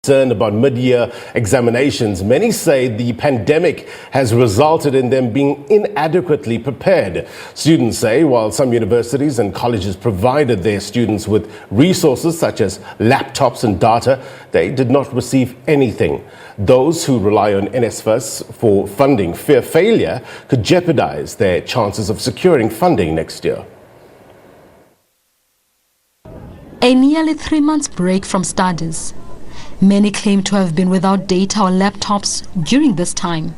Concerned about mid-year examinations. Many say the pandemic has resulted in them being inadequately prepared. Students say while some universities and colleges provided their students with resources such as laptops and data, they did not receive anything. Those who rely on NSFAS for funding fear failure could jeopardize their chances of securing funding next year. A nearly 3 months break from studies. Many claim to have been without data or laptops during this time.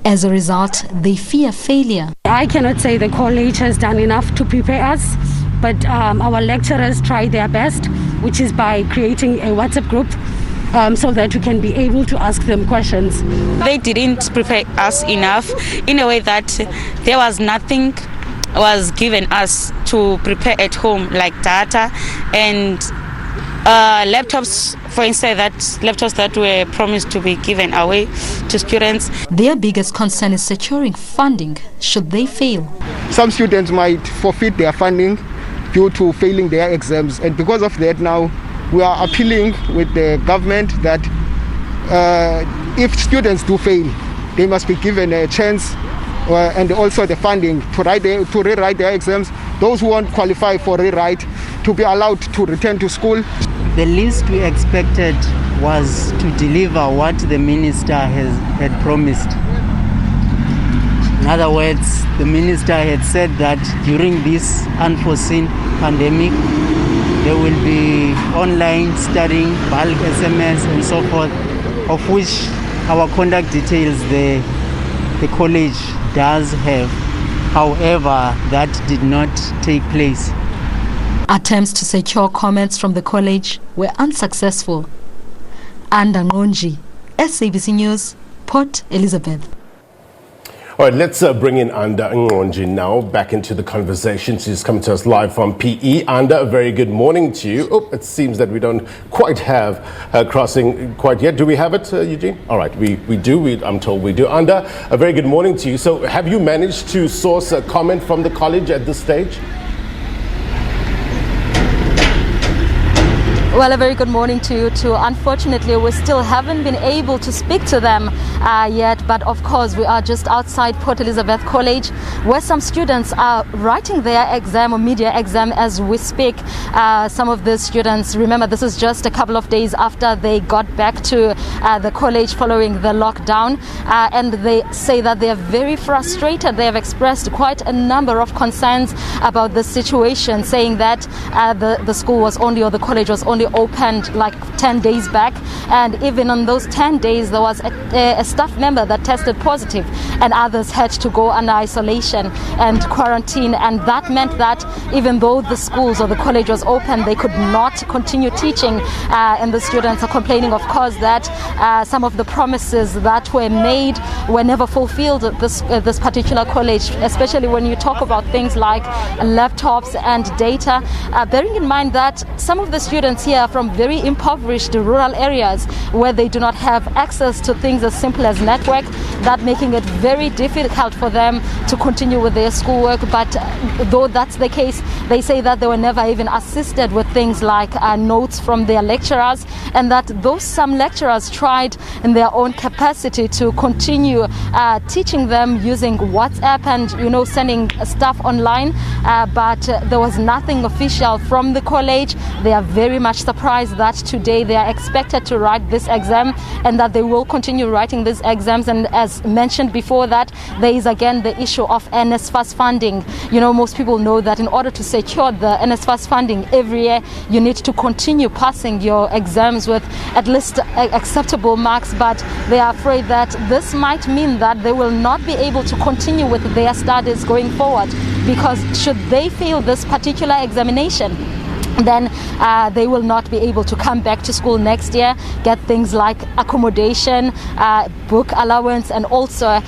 As a result, they fear failure. I cannot say the college has done enough to prepare us, but our lecturers try their best, which is by creating a WhatsApp group so that we can be able to ask them questions. They didn't prepare us enough in a way that there was nothing was given us to prepare at home, like data and laptops, for instance, laptops that were promised to be given away to students. Their biggest concern is securing funding should they fail. Some students might forfeit their funding due to failing their exams, and because of that now we are appealing with the government that if students do fail, they must be given a chance and also the funding to rewrite their exams. Those who won't qualify for rewrite to be allowed to return to school. The least we expected was to deliver what the minister had promised. In other words, the minister had said that during this unforeseen pandemic, there will be online studying, bulk SMS and so forth, of which our contact details the college does have. However, that did not take place. Attempts to secure comments from the college were unsuccessful. Anda Nqonji, SABC News, Port Elizabeth. All right, let's bring in Anda Nqonji now back into the conversation. She's coming to us live from PE. Anda, a very good morning to you. Oh, it seems that we don't quite have her crossing quite yet. Do we have it, Eugene? All right, we do. I'm told we do. Anda, a very good morning to you. So have you managed to source a comment from the college at this stage? Well, a very good morning to you too. Unfortunately, we still haven't been able to speak to them yet, but of course we are just outside Port Elizabeth College where some students are writing their exam or media exam as we speak. Some of the students, remember this is just a couple of days after they got back to the college following the lockdown, and they say that they are very frustrated. They have expressed quite a number of concerns about the situation, saying that the school was only, or the college was only opened like 10 days back, and even on those 10 days there was a staff member that tested positive, and others had to go under isolation and quarantine, and that meant that even though the schools or the college was open, they could not continue teaching, and the students are complaining, of course, that some of the promises that were made were never fulfilled at this particular college, especially when you talk about things like laptops and data, bearing in mind that some of the students here are from very impoverished rural areas where they do not have access to things as simple as network, that making it very difficult for them to continue with their schoolwork. But though that's the case, they say that they were never even assisted with things like notes from their lecturers, and that some lecturers tried in their own capacity to continue teaching them using WhatsApp and sending stuff online, but there was nothing official from the college. They are very much surprised that today they are expected to write this exam and that they will continue writing these exams. And as mentioned before that, there is again the issue of NSFAS funding. Most people know that in order to secure the NSFAS funding every year, you need to continue passing your exams with at least acceptable marks, but they are afraid that this might mean that they will not be able to continue with their studies going forward, because should they fail this particular examination, then they will not be able to come back to school next year, get things like accommodation, book allowance, and also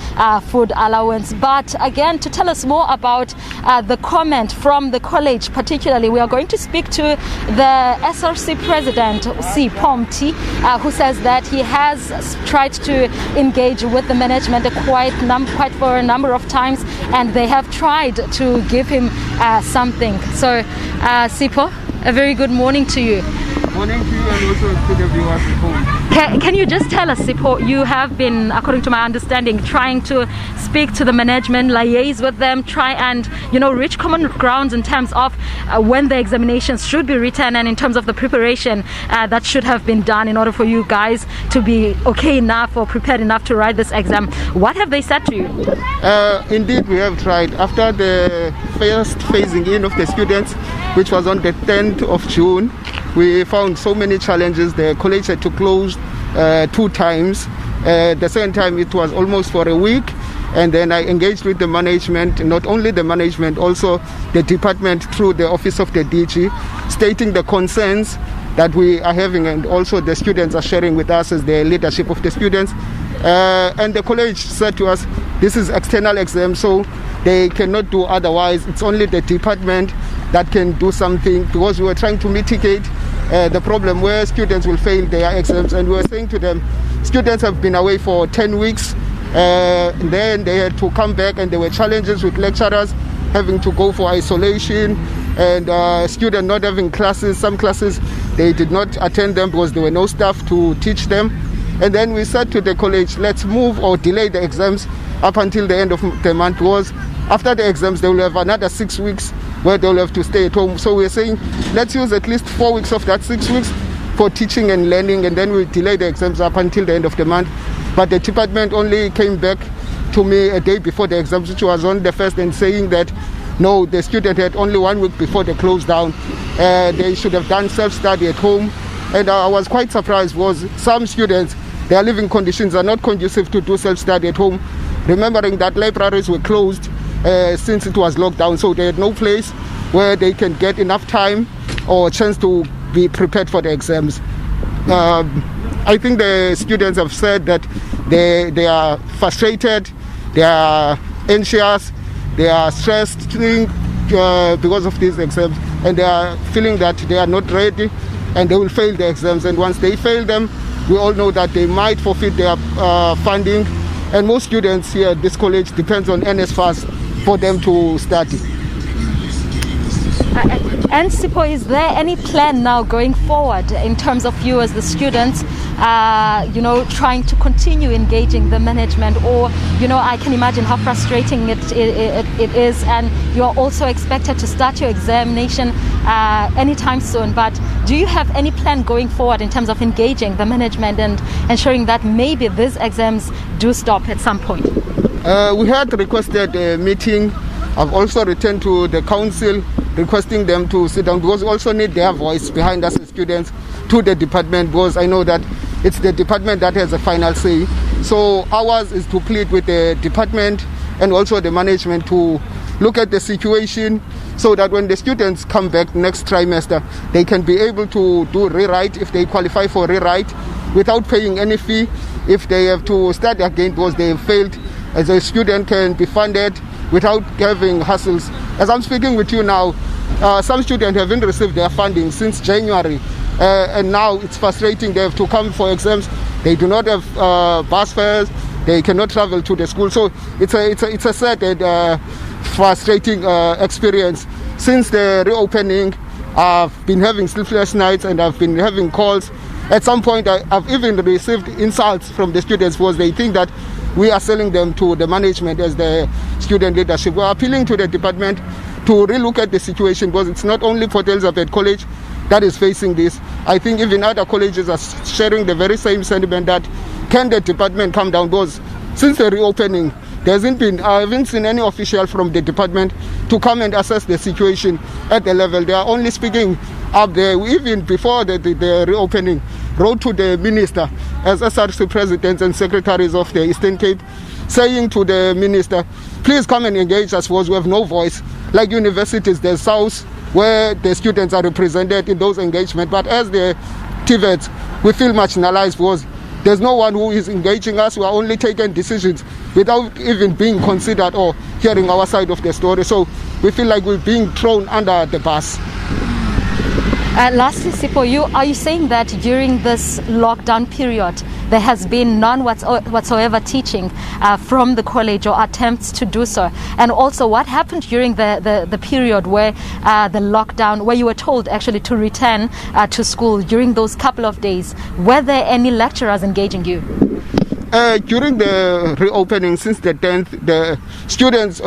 food allowance. But again, to tell us more about the comment from the college particularly, we are going to speak to the SRC president, Pomti, who says that he has tried to engage with the management quite for a number of times, and they have tried to give him something. So, Sipho, a very good morning to you. Morning to you and also to the viewers at home. Can you just tell us, Sipho, you have been, according to my understanding, trying to speak to the management, liaise with them, try and, reach common grounds in terms of when the examinations should be written and in terms of the preparation that should have been done in order for you guys to be okay enough or prepared enough to write this exam. What have they said to you? Indeed, we have tried. After the first phasing in of the students, which was on the 10th of June, we found so many challenges. The college had to close 2 times. The second time it was almost for a week. And then I engaged with the management, not only the management, also the department through the office of the DG, stating the concerns that we are having and also the students are sharing with us as the leadership of the students. And the college said to us, this is external exam, so they cannot do otherwise. It's only the department that can do something, because we were trying to mitigate the problem where students will fail their exams. And we were saying to them, students have been away for 10 weeks, then they had to come back, and there were challenges with lecturers having to go for isolation, and students not having classes. Some classes they did not attend them because there were no staff to teach them. And then we said to the college, let's move or delay the exams up until the end of the month, because after the exams they will have another 6 weeks where they'll have to stay at home. So we're saying let's use at least 4 weeks of that 6 weeks for teaching and learning, and then we'll delay the exams up until the end of the month. But the department only came back to me a day before the exams, which was on the 1st, and saying that no, the student had only 1 week before they closed down. They should have done self-study at home. And I was quite surprised, because some students, their living conditions are not conducive to do self-study at home, remembering that libraries were closed since it was locked down, so they had no place where they can get enough time or chance to be prepared for the exams. I think the students have said that they are frustrated, they are anxious, they are stressed because of these exams, and they are feeling that they are not ready and they will fail the exams. And once they fail them, we all know that they might forfeit their funding, and most students here at this college depends on NSFAS for them to study. And Sipho, is there any plan now going forward in terms of you as the students, trying to continue engaging the management? Or, I can imagine how frustrating it is, and you're also expected to start your examination anytime soon. But do you have any plan going forward in terms of engaging the management and ensuring that maybe these exams do stop at some point? We had requested a meeting. I've also returned to the council requesting them to sit down, because we also need their voice behind us as students to the department, because I know that it's the department that has a final say. So ours is to plead with the department and also the management to look at the situation, so that when the students come back next trimester, they can be able to do rewrite if they qualify for rewrite without paying any fee. If they have to start again because they have failed, as a student can be funded without having hassles. As I'm speaking with you now, some students haven't received their funding since January, and now it's frustrating. They have to come for exams. They do not have bus fares. They cannot travel to the school. So it's a sad and frustrating experience. Since the reopening, I've been having sleepless nights and I've been having calls. At some point, I've even received insults from the students because they think that we are selling them to the management as the student leadership. We are appealing to the department to relook at the situation, because it's not only Port Elizabeth College that is facing this. I think even other colleges are sharing the very same sentiment that can the department come down, because since the reopening, I haven't seen any official from the department to come and assess the situation at the level. They are only speaking up there. Even before the reopening, wrote to the minister as SRC presidents and secretaries of the Eastern Cape, saying to the minister, please come and engage us, because we have no voice. Like universities, there's South, where the students are represented in those engagements. But as the TVET, we feel marginalized, because there's no one who is engaging us. We are only taking decisions without even being considered or hearing our side of the story. So we feel like we're being thrown under the bus. Lastly, Sipho, are you saying that during this lockdown period, there has been none whatsoever teaching from the college or attempts to do so. And also, what happened during the period where the lockdown, where you were told actually to return to school during those couple of days? Were there any lecturers engaging you? During the reopening, since the 10th, the students,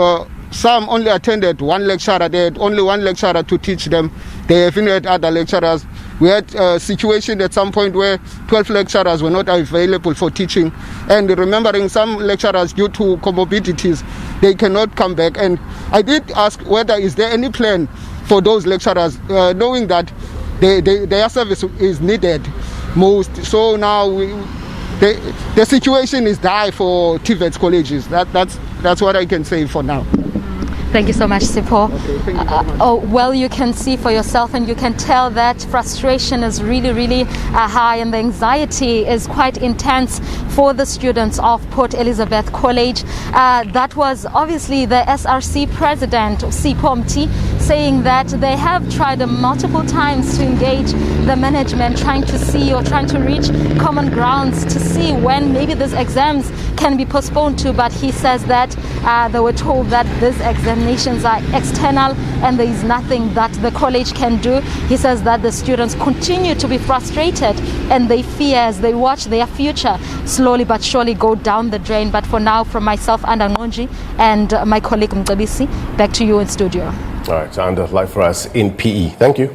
some only attended one lecturer. They had only one lecturer to teach them. They haven't had other lecturers. We had a situation at some point where 12 lecturers were not available for teaching. And remembering some lecturers, due to comorbidities, they cannot come back. And I did ask whether is there any plan for those lecturers, knowing that their service is needed most. So now the situation is dire for TVET colleges. That's what I can say for now. Thank you so much, Sipho. Okay, thank you very much. Well, you can see for yourself, and you can tell that frustration is really high, and the anxiety is quite intense for the students of Port Elizabeth College. That was obviously the SRC president, Sipho Mti, saying that they have tried multiple times to engage the management, trying to see or trying to reach common grounds to see when maybe these exams can be postponed to, but he says that they were told that these examinations are external and there is nothing that the college can do. He says that the students continue to be frustrated and they fear as they watch their future slowly but surely go down the drain. But for now, from myself, Anda Nqonji, and my colleague Mcebisi, back to you in studio. All right, Anda, live for us in PE. Thank you.